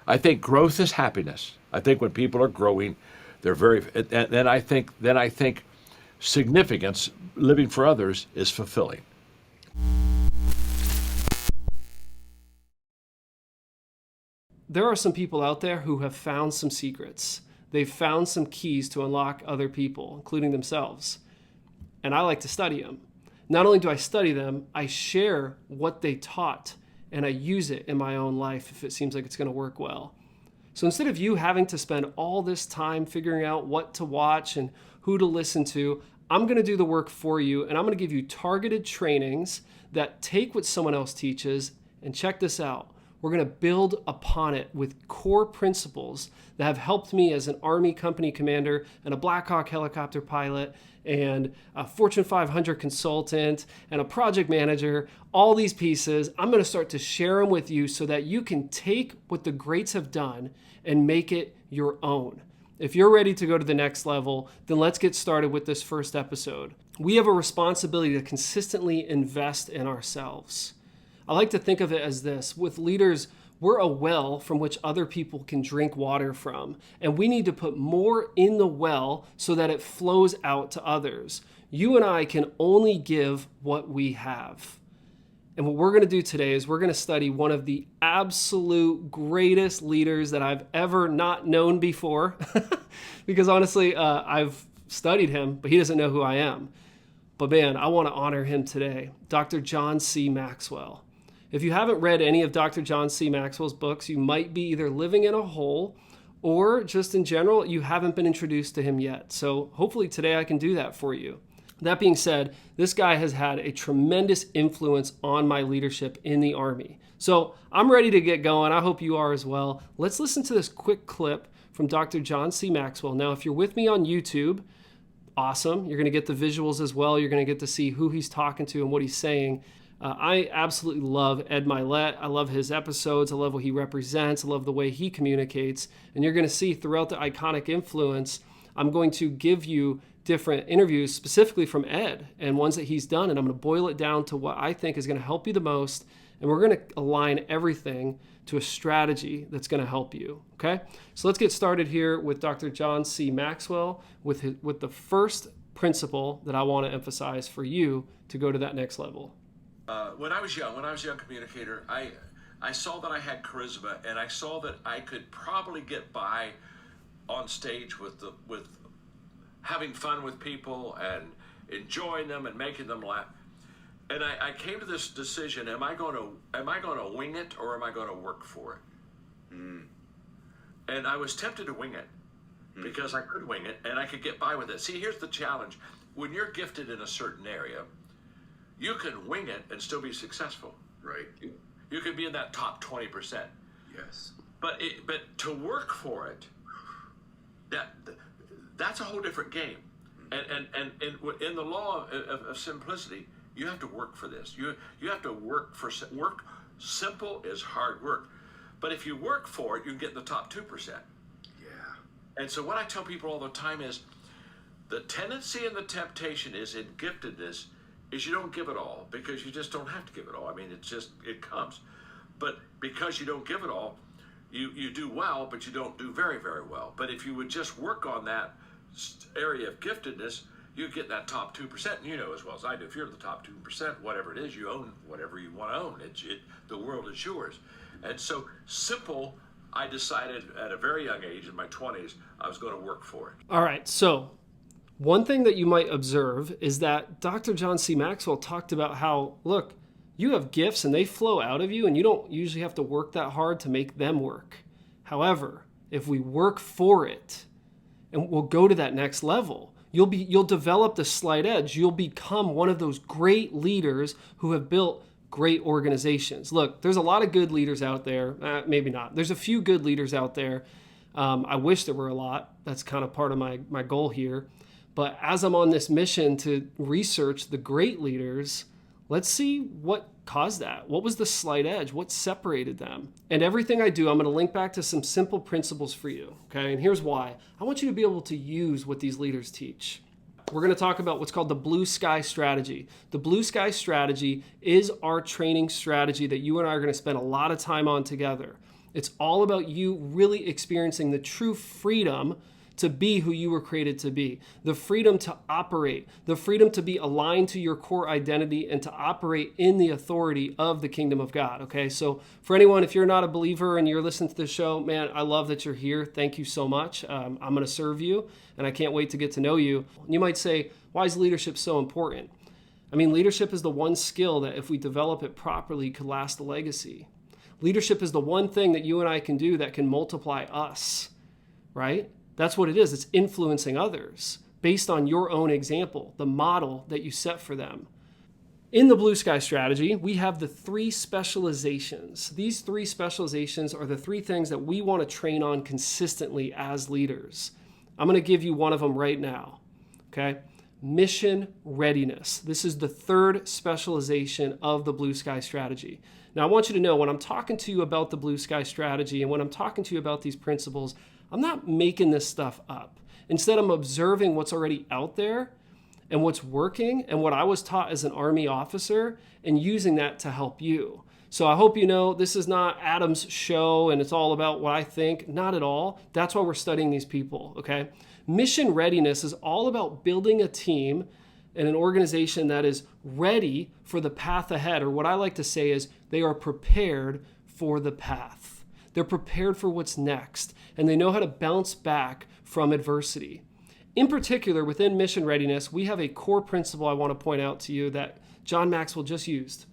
I think growth is happiness. I think when people are growing, they're very. And then I think significance, living for others, is fulfilling. There are some people out there who have found some secrets. They've found some keys to unlock other people, including themselves. And I like to study them. Not only do I study them, I share what they taught, and I use it in my own life if it seems like it's going to work well. So instead of you having to spend all this time figuring out what to watch and who to listen to, I'm going to do the work for you, and I'm going to give you targeted trainings that take what someone else teaches, and check this out. We're going to build upon it with core principles that have helped me as an Army company commander and a Black Hawk helicopter pilot and a Fortune 500 consultant and a project manager. All these pieces, I'm going to start to share them with you so that you can take what the greats have done and make it your own. If you're ready to go to the next level, then let's get started with this first episode. We have a responsibility to consistently invest in ourselves. I like to think of it as this. With leaders, we're a well from which other people can drink water from, and we need to put more in the well so that it flows out to others. You and I can only give what we have. And what we're going to do today is we're going to study one of the absolute greatest leaders that I've ever not known before, because honestly, I've studied him, but he doesn't know who I am. But man, I want to honor him today, Dr. John C. Maxwell. If you haven't read any of Dr. John C. Maxwell's books, you might be either living in a hole or just in general, you haven't been introduced to him yet. So hopefully today I can do that for you. That being said, this guy has had a tremendous influence on my leadership in the Army. So I'm ready to get going. I hope you are as well. Let's listen to this quick clip from Dr. John C. Maxwell. Now, if you're with me on YouTube, awesome. You're going to get the visuals as well. You're going to get to see who he's talking to and what he's saying. I absolutely love Ed Mylett. I love his episodes. I love what he represents. I love the way he communicates. And you're going to see throughout the Iconic Influence, I'm going to give you different interviews specifically from Ed and ones that he's done. And I'm going to boil it down to what I think is going to help you the most. And we're going to align everything to a strategy that's going to help you. Okay? So let's get started here with Dr. John C. Maxwell with the first principle that I want to emphasize for you to go to that next level. When I was a young communicator, I saw that I had charisma, and I saw that I could probably get by on stage with having fun with people and enjoying them and making them laugh. And I came to this decision: am I going to wing it, or am I going to work for it? And I was tempted to wing it because I could wing it and I could get by with it. See, here's the challenge: when you're gifted in a certain area, you can wing it and still be successful. Right. You can be in that top 20%. Yes. But to work for it, that's a whole different game. And in the law of simplicity, you have to work for this. You have to work. Simple is hard work. But if you work for it, you can get in the top 2%. Yeah. And so what I tell people all the time is the tendency and the temptation is in giftedness is you don't give it all, because you just don't have to give it all. I mean, it comes. But because you don't give it all, you do well, but you don't do very, very well. But if you would just work on that area of giftedness, you get that top 2%. And you know as well as I do, if you're the top 2%, whatever it is, you own whatever you want to own. The world is yours. And so simple, I decided at a very young age, in my 20s, I was going to work for it. All right, so one thing that you might observe is that Dr. John C. Maxwell talked about how, look, you have gifts and they flow out of you, and you don't usually have to work that hard to make them work. However, if we work for it, and we'll go to that next level, you'll develop the slight edge. You'll become one of those great leaders who have built great organizations. Look, there's a lot of good leaders out there. Maybe not. There's a few good leaders out there. I wish there were a lot. That's kind of part of my goal here. But as I'm on this mission to research the great leaders, let's see what caused that. What was the slight edge? What separated them? And everything I do, I'm going to link back to some simple principles for you. Okay, and here's why. I want you to be able to use what these leaders teach. We're going to talk about what's called the blue sky strategy. The blue sky strategy is our training strategy that you and I are going to spend a lot of time on together. It's all about you really experiencing the true freedom to be who you were created to be, the freedom to operate, the freedom to be aligned to your core identity and to operate in the authority of the kingdom of God, okay? So for anyone, if you're not a believer and you're listening to this show, man, I love that you're here. Thank you so much. I'm going to serve you, and I can't wait to get to know you. You might say, why is leadership so important? I mean, leadership is the one skill that if we develop it properly could last a legacy. Leadership is the one thing that you and I can do that can multiply us, right? That's what it is. It's influencing others based on your own example, the model that you set for them. In the Blue Sky strategy, we have the 3 specializations. These 3 specializations are the 3 things that we want to train on consistently as leaders. I'm going to give you one of them right now, okay? Mission readiness. This is the 3rd specialization of the Blue Sky strategy. Now, I want you to know when I'm talking to you about the Blue Sky strategy and when I'm talking to you about these principles, I'm not making this stuff up. Instead, I'm observing what's already out there and what's working and what I was taught as an Army officer and using that to help you. So I hope you know this is not Adam's show and it's all about what I think. Not at all. That's why we're studying these people, okay? Mission readiness is all about building a team and an organization that is ready for the path ahead, or what I like to say is they are prepared for the path. They're prepared for what's next, and they know how to bounce back from adversity. In particular, within mission readiness, we have a core principle I want to point out to you that John Maxwell just used.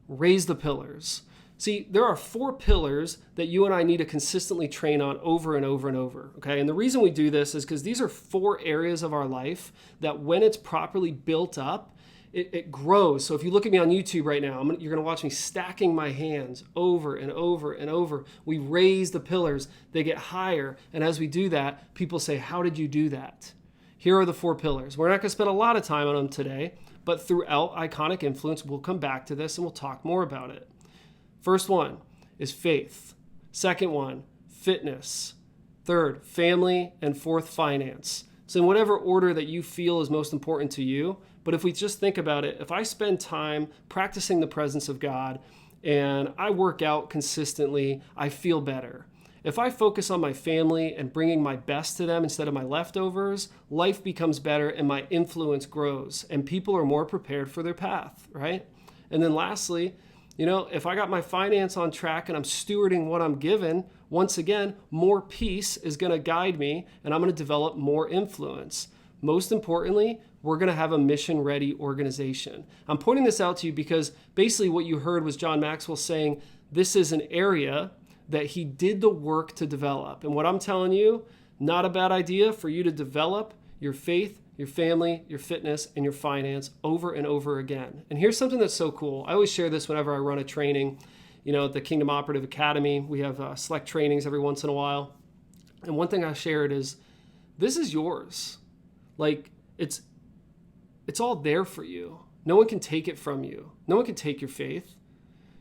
Raise the pillars. See, there are 4 pillars that you and I need to consistently train on over and over and over, okay? And the reason we do this is because these are 4 areas of our life that when it's properly built up, it grows. So if you look at me on YouTube right now, you're going to watch me stacking my hands over and over and over. We raise the pillars. They get higher. And as we do that, people say, how did you do that? Here are the 4 pillars. We're not going to spend a lot of time on them today, but throughout Iconic Influence, we'll come back to this and we'll talk more about it. First one is faith. Second one, fitness. Third, family. And 4th, finance. So in whatever order that you feel is most important to you, but if we just think about it, if I spend time practicing the presence of God and I work out consistently, I feel better. If I focus on my family and bringing my best to them instead of my leftovers, life becomes better and my influence grows and people are more prepared for their path, right? And then lastly, if I got my finance on track and I'm stewarding what I'm given, once again, more peace is going to guide me and I'm going to develop more influence. Most importantly, we're going to have a mission-ready organization. I'm pointing this out to you because basically what you heard was John Maxwell saying this is an area that he did the work to develop. And what I'm telling you, not a bad idea for you to develop your faith, your family, your fitness, and your finance over and over again. And here's something that's so cool. I always share this whenever I run a training. At the Kingdom Operative Academy, we have select trainings every once in a while. And one thing I shared is, this is yours. Like, it's all there for you. No one can take it from you. No one can take your faith.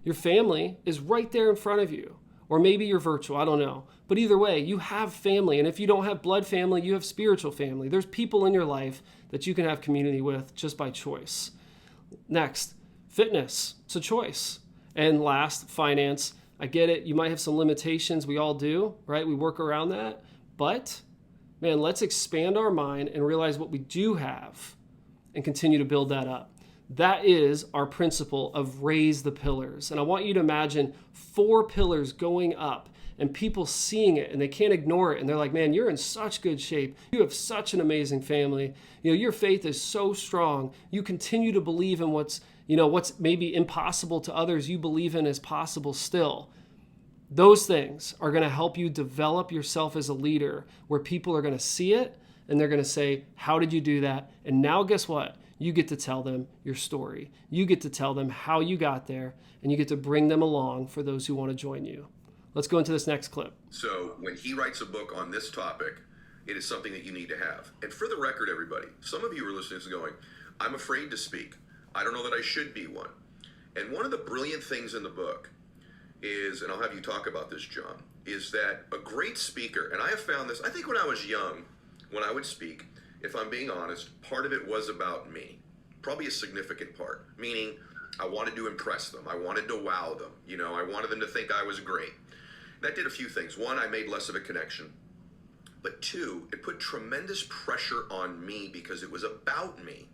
Your family is right there in front of you. Or maybe you're virtual, I don't know. But either way, you have family. And if you don't have blood family, you have spiritual family. There's people in your life that you can have community with just by choice. Next, fitness. It's a choice. And last, finance. I get it. You might have some limitations. We all do, right? We work around that. But, man, let's expand our mind and realize what we do have and continue to build that up. That is our principle of raise the pillars. And I want you to imagine 4 pillars going up and people seeing it and they can't ignore it. And they're like, man, you're in such good shape. You have such an amazing family. Your faith is so strong. You continue to believe in what's maybe impossible to others, you believe in is possible still. Those things are going to help you develop yourself as a leader where people are going to see it and they're going to say, how did you do that? And now guess what? You get to tell them your story. You get to tell them how you got there, and you get to bring them along for those who want to join you. Let's go into this next clip. So when he writes a book on this topic, it is something that you need to have. And for the record, everybody, some of you are listening to going, I'm afraid to speak. I don't know that I should be one. And one of the brilliant things in the book is, and I'll have you talk about this, John, is that a great speaker, and I have found this, I think when I was young, when I would speak, if I'm being honest, part of it was about me. Probably a significant part, meaning I wanted to impress them. I wanted to wow them. I wanted them to think I was great. That did a few things. One, I made less of a connection. But two, it put tremendous pressure on me because it was about me.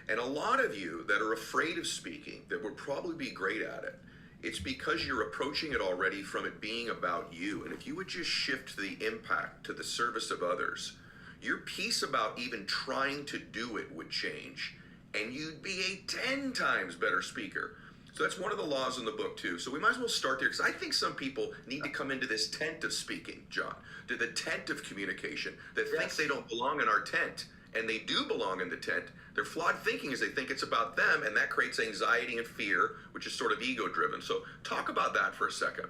And a lot of you that are afraid of speaking, that would probably be great at it, it's because you're approaching it already from it being about you. And if you would just shift the impact to the service of others, your piece about even trying to do it would change, and you'd be a 10 times better speaker. So that's one of the laws in the book too. So we might as well start there, because I think some people need to come into this tent of speaking, John, to the tent of communication, that think they don't belong in our tent, and they do belong in the tent. Their flawed thinking is they think it's about them, and that creates anxiety and fear, which is sort of ego-driven. So talk about that for a second.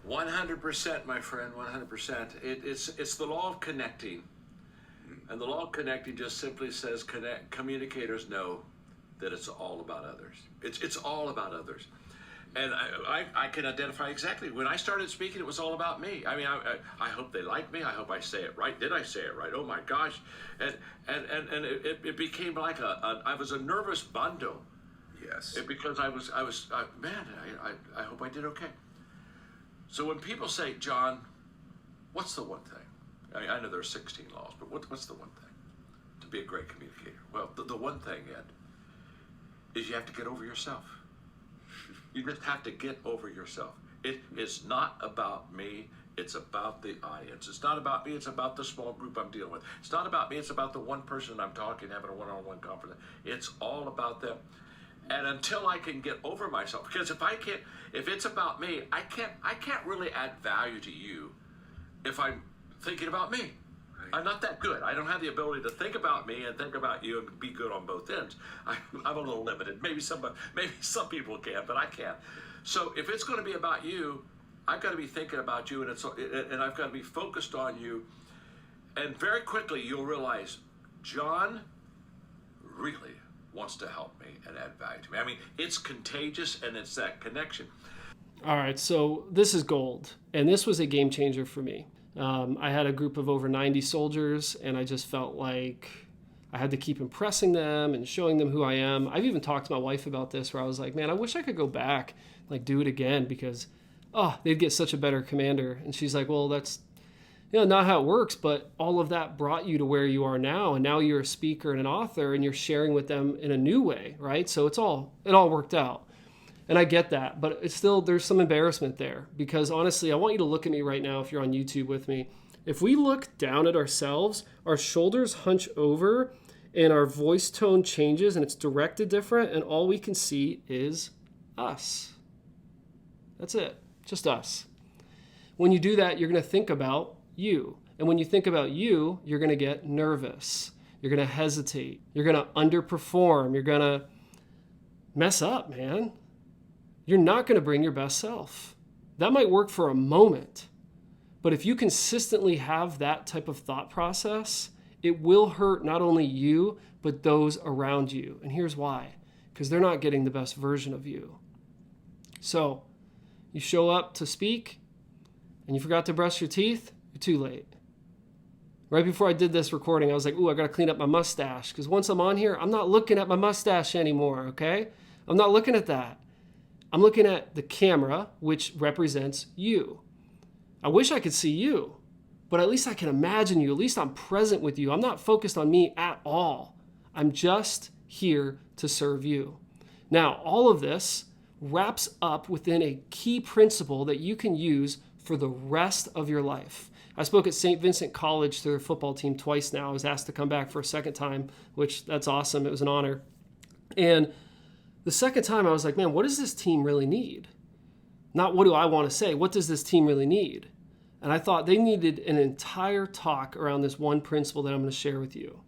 100%, my friend, 100%. It's the law of connecting. And the law of connecting just simply says communicators know that it's all about others. It's all about others. And I can identify exactly. When I started speaking, it was all about me. I mean, I hope they like me. I hope I say it right. Did I say it right? Oh my gosh. And it became like I was a nervous bundle. Yes. Because I hope I did okay. So when people say, John, what's the one thing? I know there are 16 laws, but what's the one thing to be a great communicator? Well, the one thing, Ed, is you have to get over yourself. You just have to get over yourself. It is not about me. It's about the audience. It's not about me. It's about the small group I'm dealing with. It's not about me. It's about the one person I'm talking, having a one-on-one conference. It's all about them. And until I can get over myself, because if it's about me, I can't really add value to you if I'm thinking about me. Right. I'm not that good. I don't have the ability to think about me and think about you and be good on both ends. I'm a little limited. Maybe some people can, but I can't. So if it's going to be about you, I've got to be thinking about you, and I've got to be focused on you. And very quickly you'll realize, John really wants to help me and add value to me. I mean, it's contagious, and it's that connection. All right, so this is gold, and this was a game changer for me. I had a group of over 90 soldiers, and I just felt like I had to keep impressing them and showing them who I am. I've even talked to my wife about this, where I was like, man, I wish I could go back, like do it again, because, they'd get such a better commander. And she's like, well, that's, not how it works, but all of that brought you to where you are now. And now you're a speaker and an author, and you're sharing with them in a new way, right? So it all worked out. And I get that, but it's still, there's some embarrassment there, because honestly, I want you to look at me right now if you're on YouTube with me. If we look down at ourselves, our shoulders hunch over and our voice tone changes and it's directed different, and all we can see is us. That's it, just us. When you do that, you're going to think about you. And when you think about you, you're going to get nervous. You're going to hesitate. You're going to underperform. You're going to mess up, man. You're not going to bring your best self. That might work for a moment, but if you consistently have that type of thought process, it will hurt not only you, but those around you. And here's why. Because they're not getting the best version of you. So you show up to speak and you forgot to brush your teeth, you're too late. Right before I did this recording, I was like, I got to clean up my mustache, because once I'm on here, I'm not looking at my mustache anymore, okay? I'm not looking at that. I'm looking at the camera, which represents you. I wish I could see you, but at least I can imagine you. At least I'm present with you. I'm not focused on me at all. I'm just here to serve you. Now, all of this wraps up within a key principle that you can use for the rest of your life. I spoke at St. Vincent College to their football team twice now. I was asked to come back for a second time, which that's awesome. It was an honor. And the second time I was like, man, what does this team really need? Not what do I want to say? What does this team really need? And I thought they needed an entire talk around this one principle that I'm going to share with you.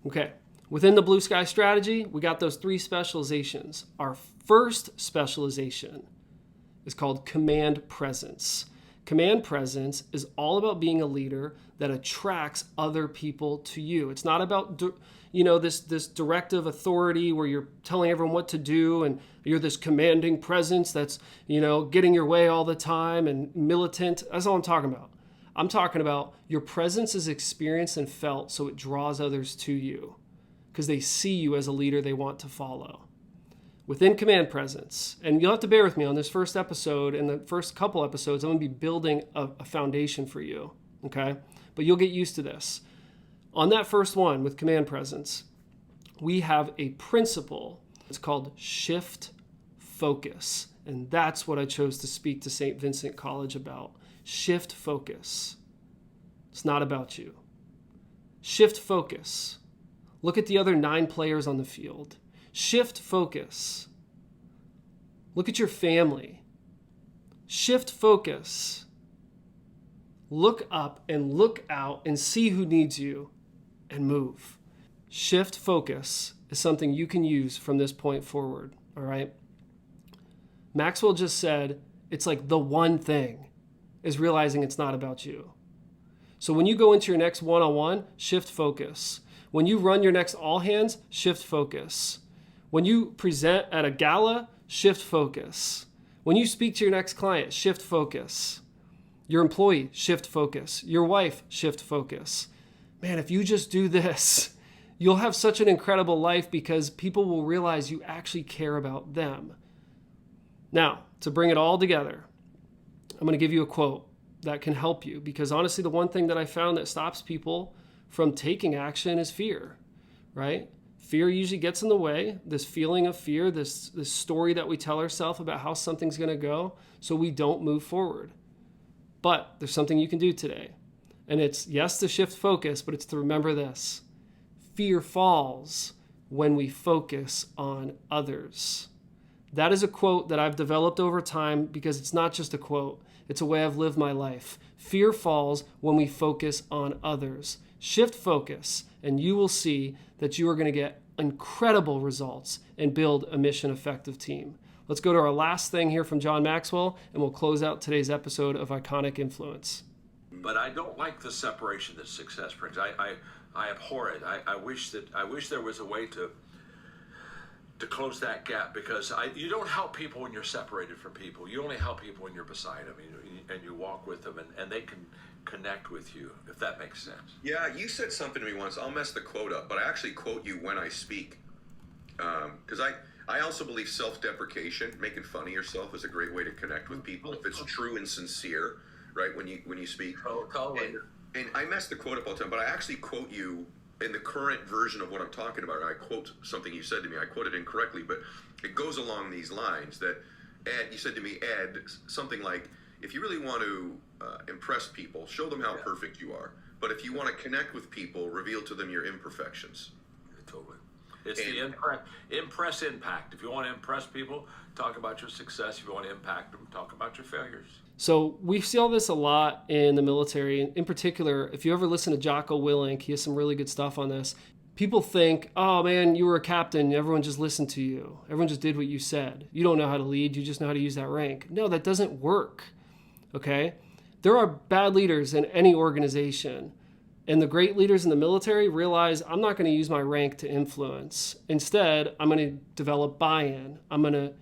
Okay, within the Blue Sky strategy, we got those 3 specializations. Our first specialization is called command presence. Command presence is all about being a leader that attracts other people to you. It's not about this directive authority where you're telling everyone what to do and you're this commanding presence that's, getting your way all the time and militant. That's all I'm talking about. I'm talking about your presence is experienced and felt, so it draws others to you because they see you as a leader they want to follow. within command presence, and you'll have to bear with me on this first episode and the first couple episodes, I'm going to be building a foundation for you, okay? But you'll get used to this. On that first one with command presence, we have a principle. It's called shift focus, and that's what I chose to speak to St. Vincent College about. Shift focus. It's not about you. Shift focus. Look at the other 9 players on the field. Shift focus. Look at your family. Shift focus. Look up and look out and see who needs you and move. Shift focus is something you can use from this point forward, all right? Maxwell just said it's like the one thing is realizing it's not about you. So when you go into your next one-on-one, shift focus. When you run your next all hands, shift focus. When you present at a gala, shift focus. When you speak to your next client, shift focus. Your employee, shift focus. Your wife, shift focus. Man, if you just do this, you'll have such an incredible life because people will realize you actually care about them. Now, to bring it all together, I'm going to give you a quote that can help you, because honestly, the one thing that I found that stops people from taking action is fear, right? Fear usually gets in the way, this feeling of fear, this story that we tell ourselves about how something's going to go, so we don't move forward. But there's something you can do today. And it's, yes, to shift focus, but it's to remember this. Fear falls when we focus on others. That is a quote that I've developed over time because it's not just a quote. It's a way I've lived my life. Fear falls when we focus on others. Shift focus, and you will see that you are going to get incredible results and build a mission-effective team. Let's go to our last thing here from John Maxwell, and we'll close out today's episode of Iconic Influence. But I don't like the separation that success brings. I abhor it. I wish there was a way to close that gap, because you don't help people when you're separated from people. You only help people when you're beside them and you walk with them and they can connect with you, if that makes sense. Yeah, you said something to me once. I'll mess the quote up, but I actually quote you when I speak. Because I also believe self-deprecation, making fun of yourself, is a great way to connect with people if it's true and sincere, right, when you speak. Oh, totally. And I mess the quote up all the time, but I actually quote you in the current version of what I'm talking about. And I quote something you said to me. I quote it incorrectly, but it goes along these lines that, Ed, you said to me, Ed, something like, if you really want to impress people, show them how perfect you are. But if you want to connect with people, reveal to them your imperfections. Totally. It's the impress impact. If you want to impress people, talk about your success. If you want to impact them, talk about your failures. So we see all this a lot in the military. In particular, if you ever listen to Jocko Willink, he has some really good stuff on this. People think, oh man, you were a captain. Everyone just listened to you. Everyone just did what you said. You don't know how to lead. You just know how to use that rank. No, that doesn't work. Okay? There are bad leaders in any organization. And the great leaders in the military realize I'm not going to use my rank to influence. Instead, I'm going to develop buy-in. I'm going to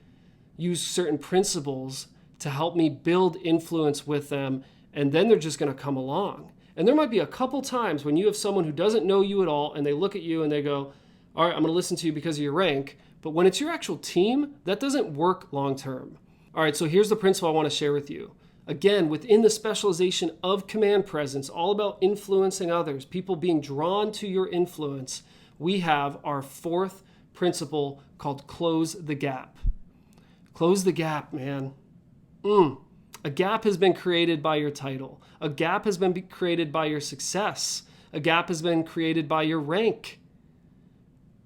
use certain principles to help me build influence with them, and then they're just going to come along. And there might be a couple times when you have someone who doesn't know you at all, and they look at you and they go, all right, I'm going to listen to you because of your rank. But when it's your actual team, that doesn't work long term. All right, so here's the principle I want to share with you. Again, within the specialization of command presence, all about influencing others, people being drawn to your influence, we have our fourth principle called close the gap. Close the gap, man. A gap has been created by your title. A gap has been created by your success. A gap has been created by your rank.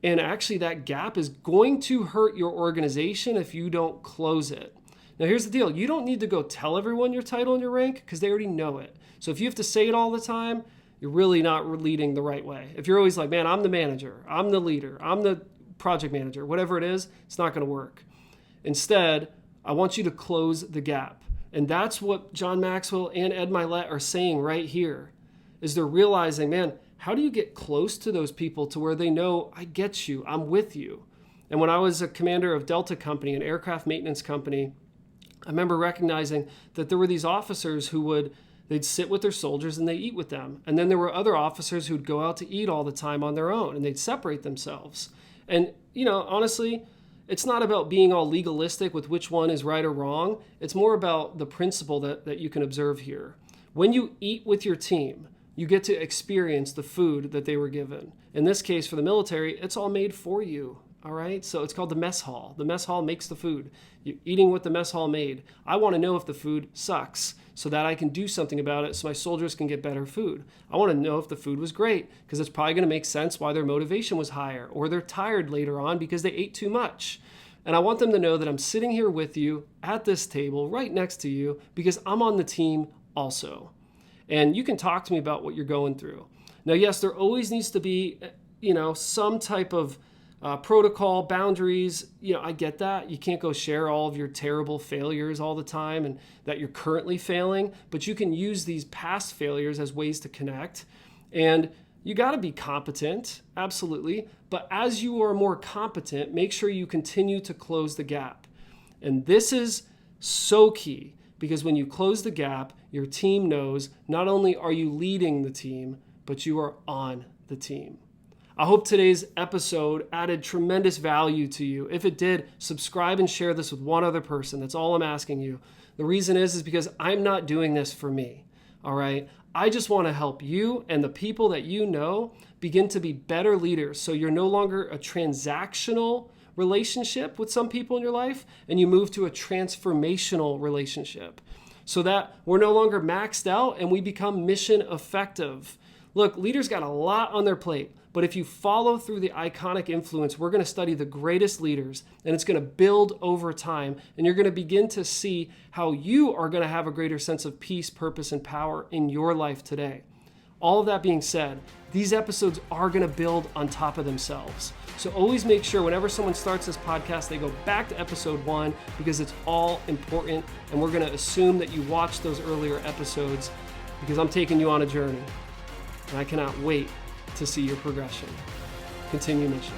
And actually, that gap is going to hurt your organization if you don't close it. Now, here's the deal. You don't need to go tell everyone your title and your rank because they already know it. So if you have to say it all the time, you're really not leading the right way. If you're always like, man, I'm the manager, I'm the leader, I'm the project manager, whatever it is, it's not going to work. Instead, I want you to close the gap. And that's what John Maxwell and Ed Mylett are saying right here, is they're realizing, man, how do you get close to those people to where they know, I get you, I'm with you. And when I was a commander of Delta Company, an aircraft maintenance company, I remember recognizing that there were these officers who they'd sit with their soldiers and they'd eat with them. And then there were other officers who'd go out to eat all the time on their own and they'd separate themselves. And, honestly, it's not about being all legalistic with which one is right or wrong. It's more about the principle that you can observe here. When you eat with your team, you get to experience the food that they were given. In this case, for the military, it's all made for you. All right, so it's called the mess hall. The mess hall makes the food. You're eating what the mess hall made. I want to know if the food sucks so that I can do something about it so my soldiers can get better food. I want to know if the food was great because it's probably going to make sense why their motivation was higher or they're tired later on because they ate too much. And I want them to know that I'm sitting here with you at this table right next to you because I'm on the team also. And you can talk to me about what you're going through. Now, yes, there always needs to be, some type of protocol, boundaries. I get that. You can't go share all of your terrible failures all the time and that you're currently failing, but you can use these past failures as ways to connect. And you got to be competent, absolutely. But as you are more competent, make sure you continue to close the gap. And this is so key because when you close the gap, your team knows not only are you leading the team, but you are on the team. I hope today's episode added tremendous value to you. If it did, subscribe and share this with one other person. That's all I'm asking you. The reason is because I'm not doing this for me, all right? I just want to help you and the people that you know begin to be better leaders so you're no longer a transactional relationship with some people in your life and you move to a transformational relationship so that we're no longer maxed out and we become mission effective. Look, leaders got a lot on their plate. But if you follow through the iconic influence, we're going to study the greatest leaders, and it's going to build over time, and you're going to begin to see how you are going to have a greater sense of peace, purpose, and power in your life today. All of that being said, these episodes are going to build on top of themselves. So always make sure whenever someone starts this podcast, they go back to episode 1 because it's all important, and we're going to assume that you watched those earlier episodes because I'm taking you on a journey, and I cannot wait to see your progression. Continue mission.